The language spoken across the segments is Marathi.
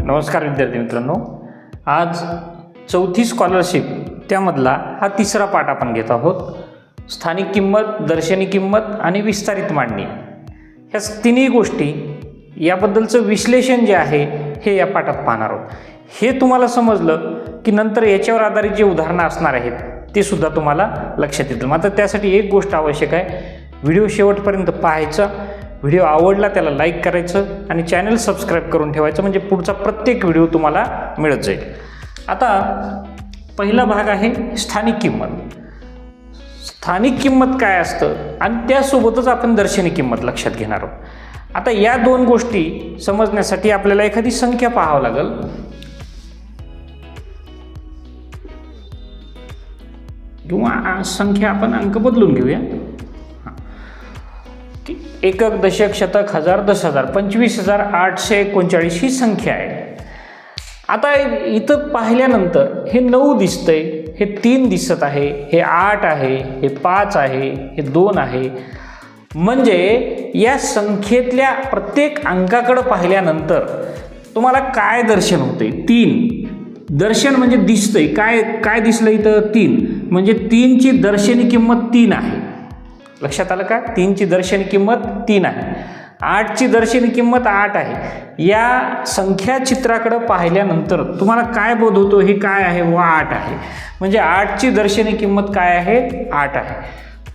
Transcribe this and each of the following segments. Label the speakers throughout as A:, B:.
A: नमस्कार विद्यार्थी मित्रांनो, आज चौथी स्कॉलरशिप त्यामधला हा तिसरा पाठ आपण घेत आहोत. स्थानिक किंमत, दर्शनी किंमत आणि विस्तारित मांडणी ह्या तिन्ही गोष्टी याबद्दलचं विश्लेषण जे आहे हे या पाठात पाहणार आहोत. हे तुम्हाला समजलं की नंतर याच्यावर आधारित जे उदाहरणं असणार आहेत ते सुद्धा तुम्हाला लक्षात येतील. मात्र त्यासाठी एक गोष्ट आवश्यक आहे, व्हिडिओ शेवटपर्यंत पाहायचा. व्हिडिओ आवडला त्याला लाईक करायचं आणि चॅनल सबस्क्राईब करून ठेवायचं, म्हणजे पुढचा प्रत्येक व्हिडिओ तुम्हाला मिळत जाईल. आता पहिला भाग आहे स्थानिक किंमत. स्थानिक किंमत काय असतं आणि त्यासोबतच आपण दर्शनी किंमत लक्षात घेणार आहोत. आता या दोन गोष्टी समजण्यासाठी आपल्याला एखादी संख्या पाहावं लागेल. किंवा संख्या आपण अंक बदलून घेऊया. एकक, दशक, शतक, हजार, 10,000, 25,839 ही संख्या आहे. आता इथं पाहिल्यानंतर हे 9 दिसतंय, हे 3 दिसत आहे, हे 8 आहे, हे 5 आहे, हे 2 आहे. म्हणजे या संख्येतल्या प्रत्येक अंकाकडे पाहिल्यानंतर तुम्हाला काय दर्शन होते? 3 दर्शन म्हणजे दिसतंय. काय दिसलं इथं? 3 म्हणजे 3ची दर्शनी किंमत 3 आहे. लक्षात आलं का? 3ची दर्शनी किंमत 3 आहे. 8ची दर्शनी किंमत 8 आहे. या संख्या चित्राकडे पाहिल्यानंतर तुम्हाला काय बोध होतो? हे काय आहे? 8 आहे. म्हणजे 8ची दर्शनी किंमत काय आहे? 8 आहे.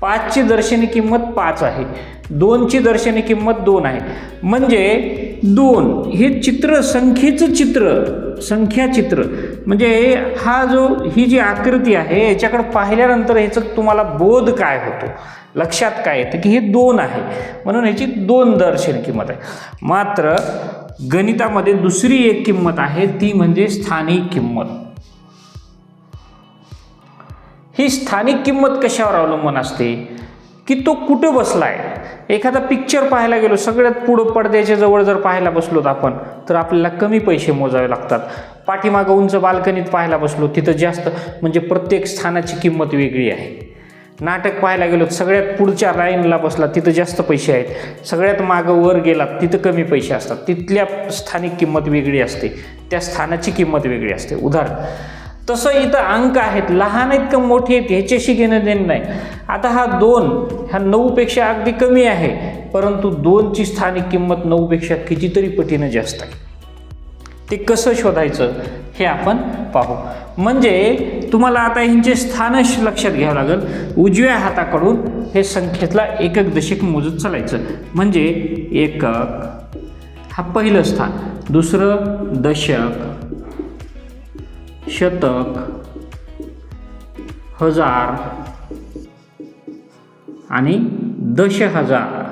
A: 5ची दर्शनी किंमत 5 आहे. 2ची दर्शनी किंमत 2 आहे. म्हणजे 2 हे चित्र, संख्येचं चित्र, संख्या चित्र म्हणजे ही जी आकृती आहे याच्याकडे पाहिल्यानंतर ह्याचं तुम्हाला बोध काय होतो, लक्षात काय येतं की हे 2 आहे, म्हणून ह्याची 2 दर्शनी किंमत आहे. मात्र गणितामध्ये दुसरी एक किंमत आहे, ती म्हणजे स्थानिक किंमत. ही स्थानिक किंमत कशावर अवलंबून असते की तो कुठं बसलाय. एखादा पिक्चर पाहायला गेलो, सगळ्यात पुढं पडद्याच्या जवळ जर पाहायला बसलोत आपण तर आपल्याला कमी पैसे मोजावे लागतात. पाठीमागं उंच बाल्कनीत पाहायला बसलो तिथं जास्त, म्हणजे प्रत्येक स्थानाची किंमत वेगळी आहे. नाटक पाहायला गेलो, सगळ्यात पुढच्या लाईनला बसला तिथं जास्त पैसे आहेत, सगळ्यात मागं वर गेलात तिथं कमी पैसे असतात. तिथल्या स्थानिक किंमत वेगळी असते, त्या स्थानाची किंमत वेगळी असते. उदाहरण तसं इथं अंक आहेत, लहान आहेत का मोठे आहेत ह्याच्याशी घेणं देणं नाही. आता हा 2 ह्या 9पेक्षा अगदी कमी आहे, परंतु 2ची स्थानिक किंमत 9पेक्षा कितीतरी पटीनं जास्त आहे. ते कसं शोधायचं हे आपण पाहू. म्हणजे तुम्हाला आता ह्यांचे स्थान लक्षात घ्यावं लागेल. उजव्या हाताकडून हे संख्येतला एकक दशक मोजत चालायचं. म्हणजे एकक हा पहिलं स्थान, दुसरं दशक, शतक, हजार आणि 10,000.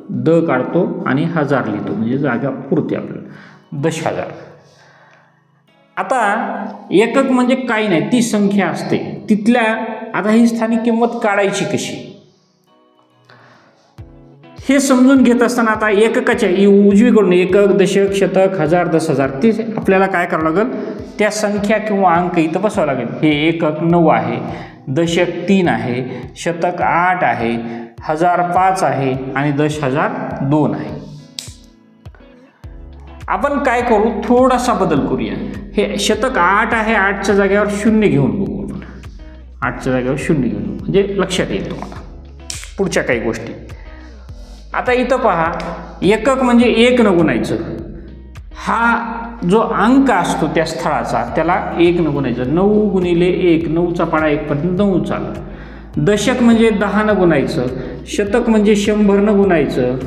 A: द काढतो आणि हजार लिहितो, म्हणजे जागा पुरते आपल्याला 10,000. आता एकक म्हणजे काही नाही, ती संख्या असते तिथल्या. आता ही स्थानिक किंमत काढायची कशी हे समजून घेत असताना आता एककाच्या उजवीकडून एकक, दशक, शतक, हजार, 10,000 ते आपल्याला काय करावं लागेल? त्या संख्या किंवा अंक इथं बसवावं लागेल. हे एकक 9 आहे, दशक 3 आहे, शतक 8 आहे, हजार 5 आहे आणि 10,000 2 आहे. आपण काय करू? थोडासा बदल करूया. हे शतक 8 आहे, 8च्या जागेवर 0 घेऊन बघू आपण. 8च्या जागेवर 0 घेऊन बघू, म्हणजे लक्षात येईल तुम्हाला पुढच्या काही गोष्टी. आता इथं पहा, एकक म्हणजे 1 न गुणायचं. हा जो अंक असतो त्या स्थळाचा त्याला 1 न गुणायचं. 9 गुणिले 1, 9चा पाडा 1 पर्यंत 9 चालला. दशक म्हणजे 10 न गुणायचं. शतक म्हणजे 100 न गुणायचं.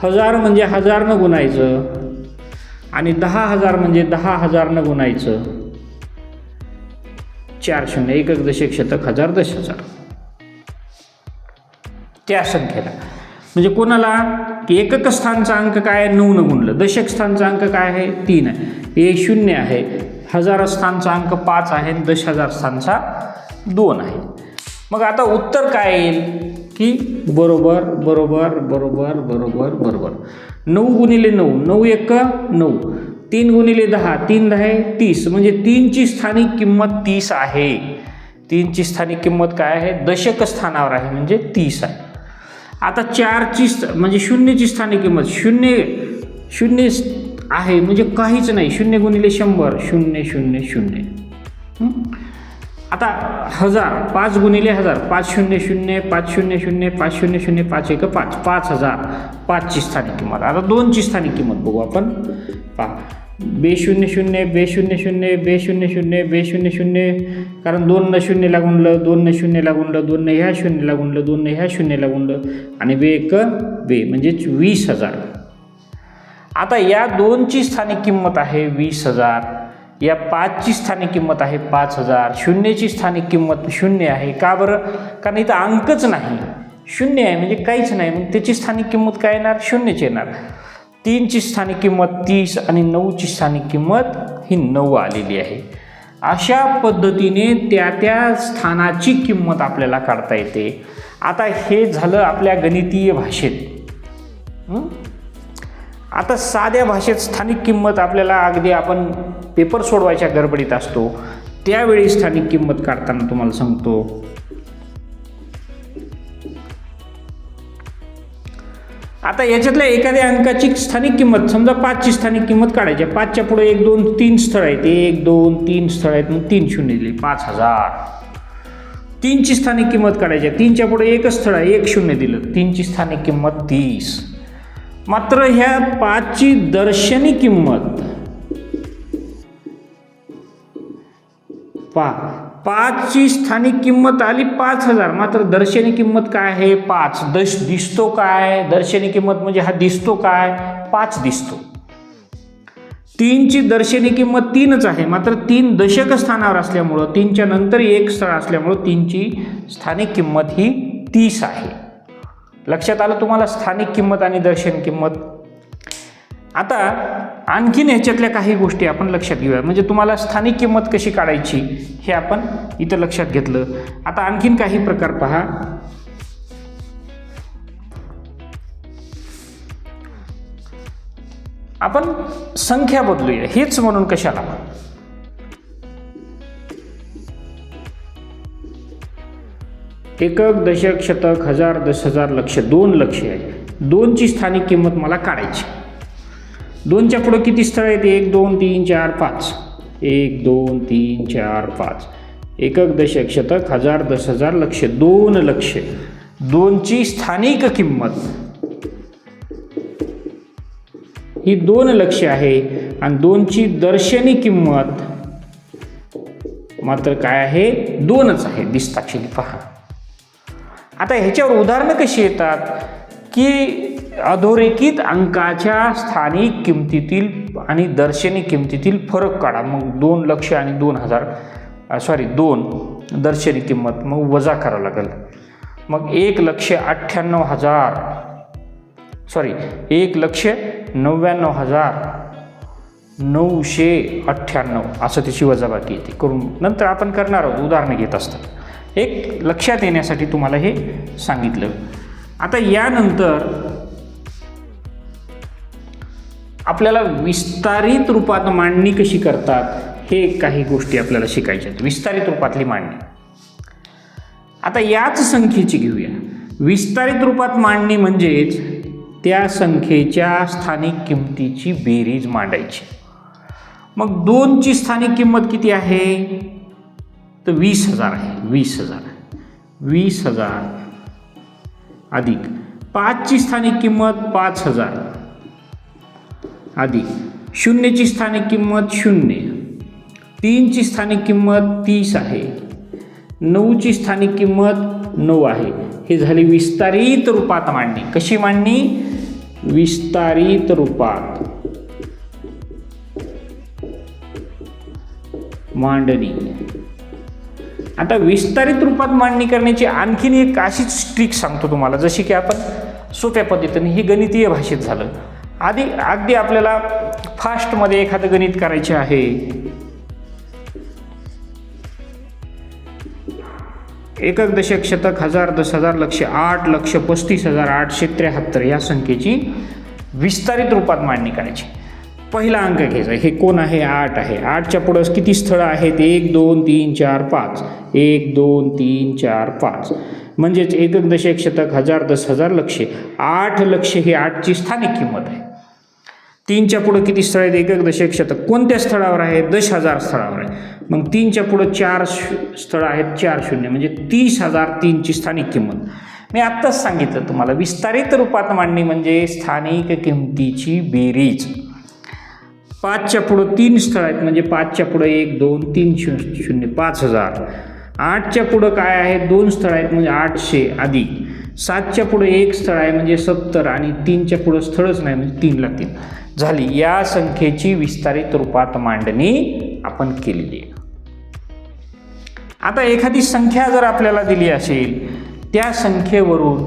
A: हजार म्हणजे 1000 न गुणायचं. आणि 10,000 म्हणजे 10,000 न गुणायचं. 4 शून्य, एकक, दशक, शतक, हजार, 10,000 त्या संख्येला. म्हणजे कोणाला की एकक स्थानचा अंक काय आहे? 9 न गुणलं. दशक स्थानचा अंक काय आहे? 3 आहे. हे 0 आहे. हजार स्थानचा अंक 5 आहे. 10,000 स्थानचा 2 आहे. मग आता उत्तर काय येईल की बरोबर बरोबर बरोबर बरोबर बरोबर. 9 गुणिले 9, 9 एक 9. 3 गुणिले 10, 3 10 30. म्हणजे 3ची स्थानिक किंमत 30 आहे. 3ची स्थानिक किंमत काय आहे? दशक स्थानावर आहे, म्हणजे 30 आहे. आता 4ची म्हणजे 0ची स्थानिक किंमत 0 आहे म्हणजे काहीच नाही, 0 गुणिले 100 0 0 0. आता 1000 5 गुणिले 1000 5 0 0 5 0 0 5 0 0 5 1 5 5000 5 ची स्थानिक किंमत. आता 2 ची स्थानिक किंमत बघू आपण. पहा B00 B00 B00 B00, कारण 2 न 0 ला गुणलं, 2 न 0 ला गुणलं, 2 न ह्या 0 ला गुणलं, 2 न ह्या 0 ला गुणलं आणि B1 B म्हणजेच 20,000. आता या 2 ची स्थानिक किंमत आहे 20,000, या 5 ची स्थानिक किंमत आहे 5,000, 0 ची स्थानिक किंमत 0 आहे. का बरं? कारण इथं अंकच नाही, 0 आहे म्हणजे काहीच नाही, मग त्याची स्थानिक किंमत काय येणार? 0च येणार. 3 ची स्थानिक किंमत 30 आणि 9 ची स्थानिक किंमत ही 9 आलेली आहे. अशा पद्धतीने त्या स्थानाची किंमत आपल्याला काढता येते. आता हे झालं आपल्या गणितीय भाषेत. आता साध्या भाषेत स्थानिक किंमत आपल्याला अगदी आपण पेपर सोडवायच्या गडबडीत असतो त्यावेळी स्थानिक किंमत काढताना तुम्हाला सांगतो. आता याच्यातल्या एखाद्या अंकाची स्थानिक किंमत, समजा 5 ची स्थानिक किंमत काढायची. 5 च्या पुढे 1 2 3 स्थळ आहेत, 1 2 3 स्थळ आहेत, मग 3 शून्य दिले 5000. 3 ची स्थानिक किंमत काढायची. 3 च्या पुढे 1 स्थळ आहे, 1 शून्य दिलं, 3 ची स्थानिक किंमत 30. मात्र ह्या 5 ची दर्शनी किंमत पहा, 5 ची स्थानिक किंमत आली 5000, मात्र दर्शनी किंमत काय आहे? 5. दिसतो काय? दर्शनी किंमत म्हणजे हा दिसतो काय? 5 दिसतो. 3 ची दर्शनी किंमत 3च आहे, मात्र 3 दशक स्थानावर असल्यामुळं, 3 च्या नंतर 1 स्थळ असल्यामुळं 3 ची स्थानिक किंमत ही 30 आहे. लक्षात आलं तुम्हाला स्थानिक किंमत आणि दर्शनी किंमत. आता आणखीन ह्याच्यातल्या काही गोष्टी आपण लक्षात घेऊया, म्हणजे तुम्हाला स्थानिक किंमत कशी काढायची हे आपण इथं लक्षात घेतलं. आता आणखीन काही प्रकार पहा. आपण संख्या बदलूया, हेच म्हणून कशाला. एकक, दशक, शतक, हजार, 10,000, लक्ष, 2 लक्ष आहे. 2 ची स्थानिक किंमत मला काढायची. 2 च्या पुढे किती स्थळ आहेत? 1 2 3 4 5. 1 2 3 4 5. एकक, दशक, शतक, हजार, 10,000, लक्ष, 2 लक्ष. 2 ची स्थानिक किंमत ही 2 लक्ष आहे आणि 2 ची दर्शनी किंमत मात्र काय आहे? 2च आहे. दिसताक्षणी पहा. आता ह्याच्यावर उदाहरणं कशी येतात की अधोरेखित अंकाच्या स्थानिक किमतीतील आणि दर्शनी किमतीतील फरक काढा. मग 2 लक्ष आणि 2 दर्शनी किंमत मग वजा करावं लागेल. मग 1,98,000 1,99,998 असं त्याची वजाबाकी येते. करून नंतर आपण करणार आहोत, उदाहरणं घेत असतात. एक लक्षात येण्यासाठी तुम्हाला हे सांगितलं. आता यानंतर आपल्याला विस्तारित रूपात मांडणी कशी करतात हे काही गोष्टी आपल्याला शिकायच्या आहेत. विस्तारित रूपातली मांडणी. आता याच संख्येची घेऊया. विस्तारित रूपात मांडणी म्हणजेच त्या संख्येच्या स्थानिक किमतीची बेरीज मांडायची. मग 2 ची स्थानिक किंमत किती आहे? तर 20,000 आहे. 20,000 अधिक 5 ची स्थानिक किंमत 5,000 अधिक 0 ची स्थानिक किंमत 0. 3 ची स्थानिक किंमत 30 आहे. 9 ची स्थानिक किंमत 9 आहे. हे झाली विस्तारित रूपात मांडणी. कशी मांडणी? विस्तारित रूपात मांडणी. आता विस्तारित रूपात मांडणी करण्याची आणखीन एक अशीच ट्रिक सांगतो तुम्हाला, जशी की आपण सोप्या पद्धतीने, ही गणितीय भाषेत झालं. अगदी आपल्याला फास्टमध्ये एखादं गणित करायचे आहे. एकक, दशक, शतक, हजार, 10,000, लक्ष, 8,35,873 या संख्येची विस्तारित रूपात मांडणी करायची. पहिला अंक घ्यायचा. हे कोण आहे? 8 आहे. 8 च्या पुढे किती स्थळं आहेत? 1 2 3 4 5. 1 2 3 4 5. म्हणजेच एकक, दशक, शतक, हजार, 10,000, लक्ष, 8 लक्ष ही 8 ची स्थानिक किंमत आहे. 3च्या पुढं किती स्थळ आहेत? एकक दशक शतक. कोणत्या स्थळावर आहे? 10,000 स्थळावर आहे. मग 3च्या पुढं 4 स्थळं आहेत, 4 शून्य, म्हणजे 30,003ची स्थानिक किंमत. मी आत्ताच सांगितलं तुम्हाला, विस्तारित रूपात मांडणी म्हणजे स्थानिक किमतीची बेरीज. 5च्या पुढं 3 स्थळ आहेत, म्हणजे 5च्या पुढं 1 2 3 शून्य 5,000. 8च्या पुढं काय आहे? 2 स्थळ आहेत, म्हणजे 800 अधिक 7च्या पुढे 1 स्थळ आहे, म्हणजे 70, आणि 3च्या पुढे स्थळच नाही, म्हणजे 3ला 3 झाली. या संख्येची विस्तारित रूपात मांडणी आपण केलेली आहे. आता एखादी संख्या जर आपल्याला दिली असेल, त्या संख्येवरून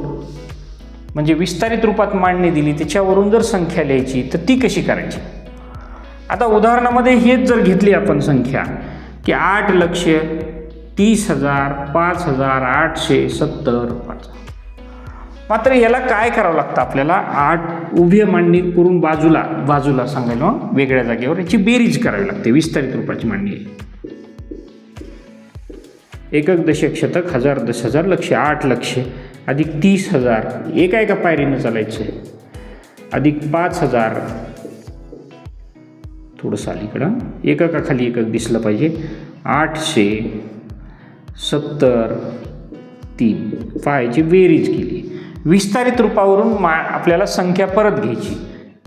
A: म्हणजे विस्तारित रूपात मांडणी दिली, त्याच्यावरून जर संख्या लिहायची तर ती कशी करायची? आता उदाहरणामध्ये हेच जर घेतली आपण संख्या की 8,30,000 5,870. मात्र याला काय करावं लागतं आपल्याला? 8 उभी मांडणी करून बाजूला सांगायला वेगळ्या जागेवर याची बेरीज करावी लागते. विस्तारित रूपाची मांडणी. एकक दशक शतक हजार 10,000 लक्ष 8 लक्ष अधिक 30,000 एका पायरीनं चालायचं आहे, अधिक 5,000 थोडंसं अलीकडं एककाखाली एकक दिसलं पाहिजे, 873 पाहायची बेरीज केली. विस्तारित रूपावरून आपल्याला संख्या परत घ्यायची.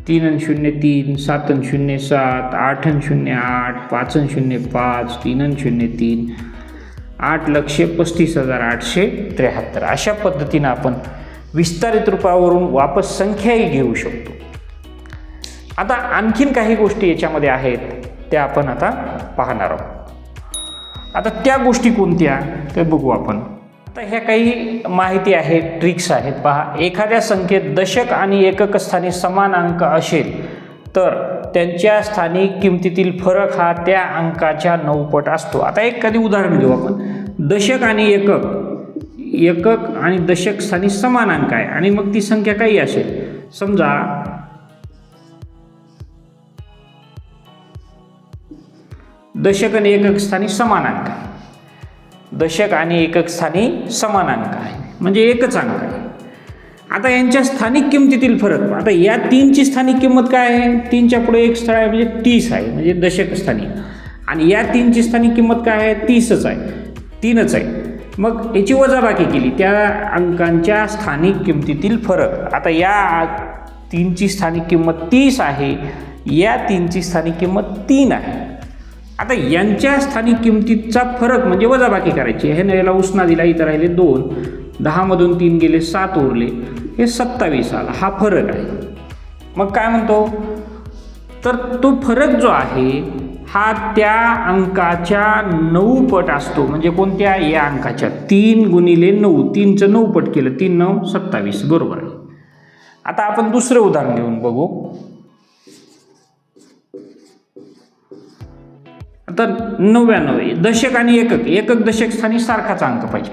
A: 3 आणि 0 3, 7 आणि 0 7, 8 आणि 0 8, 5 आणि 0 5, 3 आणि 0 3, 8,35,873. अशा पद्धतीनं आपण विस्तारित रूपावरून वापस संख्याही घेऊ शकतो. आता आणखीन काही गोष्टी याच्यामध्ये आहेत, त्या आपण आता पाहणार आहोत. आता त्या गोष्टी कोणत्या ते बघू आपण. आता ह्या काही माहिती आहेत, ट्रिक्स आहेत. पहा, एखाद्या संख्येत दशक आणि एकक स्थानी समान अंक असेल तर त्यांच्या स्थानिक किमतीतील फरक हा त्या अंकाच्या 9 पट असतो. आता एक कधी उदाहरण घेऊ आपण. दशक आणि एकक आणि दशक स्थानी समान अंक आहे आणि मग ती संख्या काही असेल. समजा दशक आणि एकक स्थानी समान अंक आहे. दशक आणि एकक स्थानी समान अंक आहे म्हणजे एकच अंक आहे. आता यांच्या स्थानिक किमतीतील फरक. आता या 3ची स्थानिक किंमत काय आहे? 3च्या पुढे 1 स्थळ आहे म्हणजे 30 आहे, म्हणजे दशक स्थानी. आणि या 3ची स्थानिक किंमत काय आहे? 30च आहे, 3च आहे. मग याची वजाबाकी केली, त्या अंकांच्या स्थानिक किमतीतील फरक. आता या 3ची स्थानिक किंमत 30 आहे, या 3ची स्थानिक किंमत 3 आहे. आता यांच्या स्थानिक किमतीचा फरक म्हणजे वजाबाकी करायची. हे याला उसना दिला, इथं राहिले 2, 10 मधून 3 गेले 7 उरले, हे 27 आला. हा फरक आहे. मग काय म्हणतो? तर तो फरक जो आहे हा त्या अंकाच्या 9 पट असतो. म्हणजे कोणत्या? या अंकाच्या. 3 गुणिले 9, 3चं 9 पट केलं, 3 9 27, बरोबर आहे. आता आपण दुसरं उदाहरण घेऊन बघू. आता 99 दशक आणि एकक दशक स्थानी सारखाच अंक पाहिजे.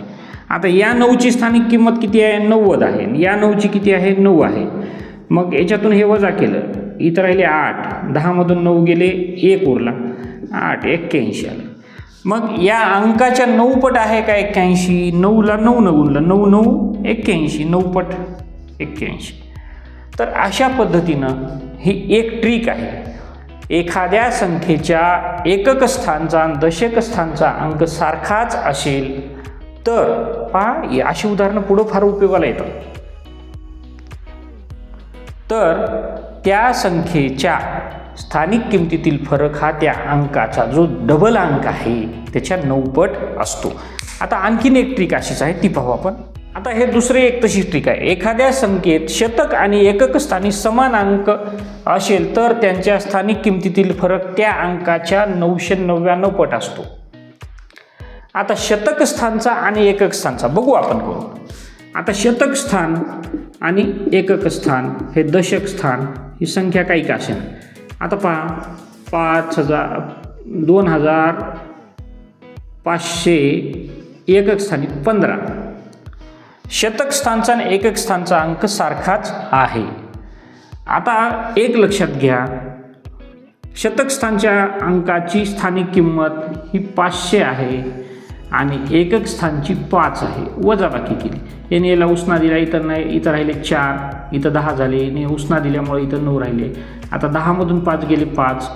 A: आता या 9ची स्थानिक किंमत किती आहे? 90 आहे. या 9ची किती आहे? 9 आहे. मग याच्यातून हे वजा केलं, इथं राहिले 8, 10 मधून 9 गेले, 1 उरला, 8 81 आलं. मग या अंकाच्या 9 पट आहे का 81? 9ला 9 न गुणलं, 9 9 81, 9 पट 81. तर अशा पद्धतीनं ही एक ट्रिक आहे. एखाद्या संख्येच्या एकक स्थानचा आणि दशक स्थानचा अंक सारखाच असेल तर पहा, अशी उदाहरणं पुढं फार उपयोगाला येतात. तर त्या संख्येच्या स्थानिक किमतीतील फरक हा त्या अंकाचा जो डबल अंक आहे त्याच्या 9 पट असतो. आता आणखीन एक ट्रिक अशीच आहे, ती पाहू आपण. आता हे दुसरे एक तशीच ट्रिक आहे. एखाद्या संख्येत शतक आणि एकक स्थानी समान अंक असेल तर त्यांच्या स्थानिक किमतीतील फरक त्या अंकाच्या 999 पट असतो. आता शतक स्थानचा आणि एकक स्थानचा बघू आपण करू. आता शतक स्थान आणि एकक स्थान हे दशक स्थान ही संख्या काही का असेल. आता पहा, 2500 एकक स्थानी 15. शतक स्थानचा आणि एकक स्थानचा अंक सारखाच आहे. आता एक लक्षात घ्या, शतक स्थानच्या अंकाची स्थानिक किंमत ही 500 आहे आणि एकक स्थानची 5 आहे, वजाबाकी केली. याने याला उसना दिला, इतर नाही, इथं राहिले 4, इथं 10 झाले. याने उसना दिल्यामुळे इथं 9 राहिले. आता 10मधून 5 गेले 5,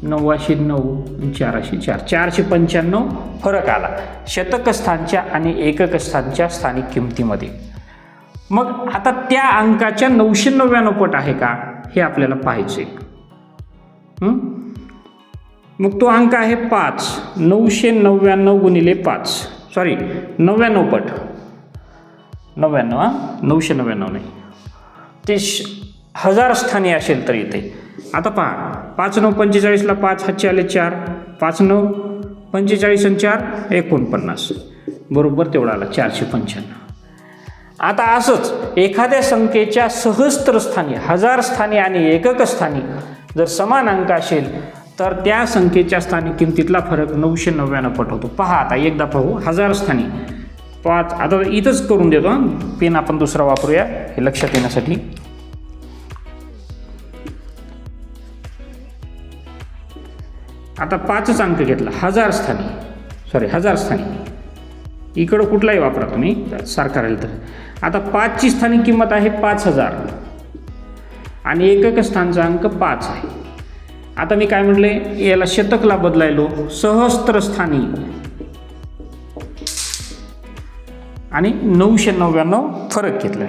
A: 9 9, 4 4, 495 फरक आला शतक स्थानच्या आणि एकक स्थानच्या स्थानिक किमतीमध्ये. मग आता त्या अंकाच्या 999 पट आहे का हे आपल्याला पाहायचे. मग तो अंक आहे 5, 999 गुणिले 5, सॉरी 99 पट, 99 999 नाही, ते 1000 स्थानी असेल तर इथे. आता पहा, 5 9 45ला 5 हातचे आले 4, 5 9 45 आणि 4 49, बरोबर तेवढा आला 495. आता असंच एखाद्या संख्येच्या सहस्त्र स्थानी, 1000 स्थानी आणि एकक स्थानी जर समान अंक असेल तर त्या संख्येच्या स्थानिक किमतीतला फरक 999 पट होतो. पहा आता एकदा पाहू. 1000 स्थानी 5, आता इथंच करून देतो, पेन आपण दुसरा वापरूया हे लक्षात येण्यासाठी. आता 5च अंक घेतला 1000 स्थानी, सॉरी 1000 स्थानी, इकडं कुठलाही वापरा तुम्ही सारखा राहील तर. आता 5ची स्थानिक किंमत आहे 5000 आणि एकक स्थानचा अंक 5 आहे. आता मी काय म्हटले, याला शतकला बदलायलो, सहस्त्र स्थानी आणि 999 फरक घेतला.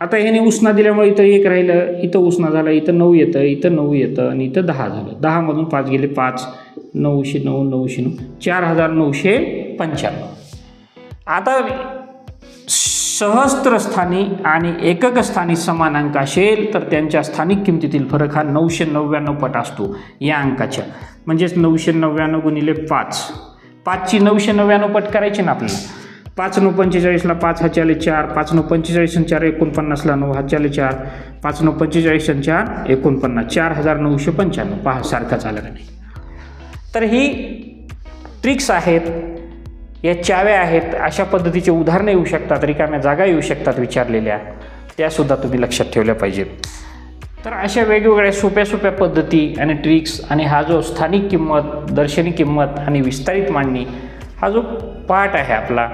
A: आता ह्याने उसना दिल्यामुळे इथं 1 राहिलं, इथं उसना झाला, इथं 9 येतं, इथं 9 येतं आणि इथं 10 झालं. 10मधून 5 गेले 5, 909 909, 4995. आता सहस्त्र स्थानी आणि एकक स्थानी समान अंक असेल तर त्यांच्या स्थानिक किमतीतील फरक हा 999 पट असतो या अंकाच्या. म्हणजेच 999 गुणिले 5, 5ची 999 पट करायची ना आपल्याला. 5 9 45ला 5 हातचे आले 4, 5 9 45 आणि 4 49ला 9 हातचे आले 4, 5 9 45 आणि 4 49, 4995. पहा सारखाच आला का नाही. तर ही ट्रिक्स आहेत, या चाव्या आहेत. अशा पद्धतीचे उदाहरणं येऊ शकतात, रिकाम्या जागा येऊ शकतात विचारलेल्या, त्यासुद्धा तुम्ही लक्षात ठेवल्या पाहिजेत. तर अशा वेगवेगळ्या सोप्या सोप्या पद्धती आणि ट्रिक्स आणि हा जो स्थानिक किंमत, दर्शनी किंमत आणि विस्तारित मांडणी हा जो पार्ट आहे आपला,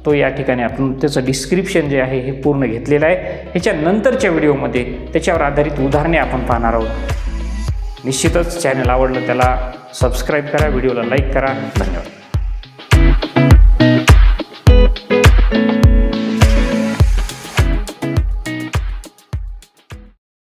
A: तो या ठिकाणी आपण त्याचं डिस्क्रिप्शन जे आहे हे पूर्ण घेतलेलं आहे. ह्याच्यानंतरच्या व्हिडिओमध्ये त्याच्यावर आधारित उदाहरणे आपण पाहणार आहोत. निश्चितच चॅनल आवडलं त्याला सबस्क्राईब करा, व्हिडिओला लाईक करा. धन्यवाद.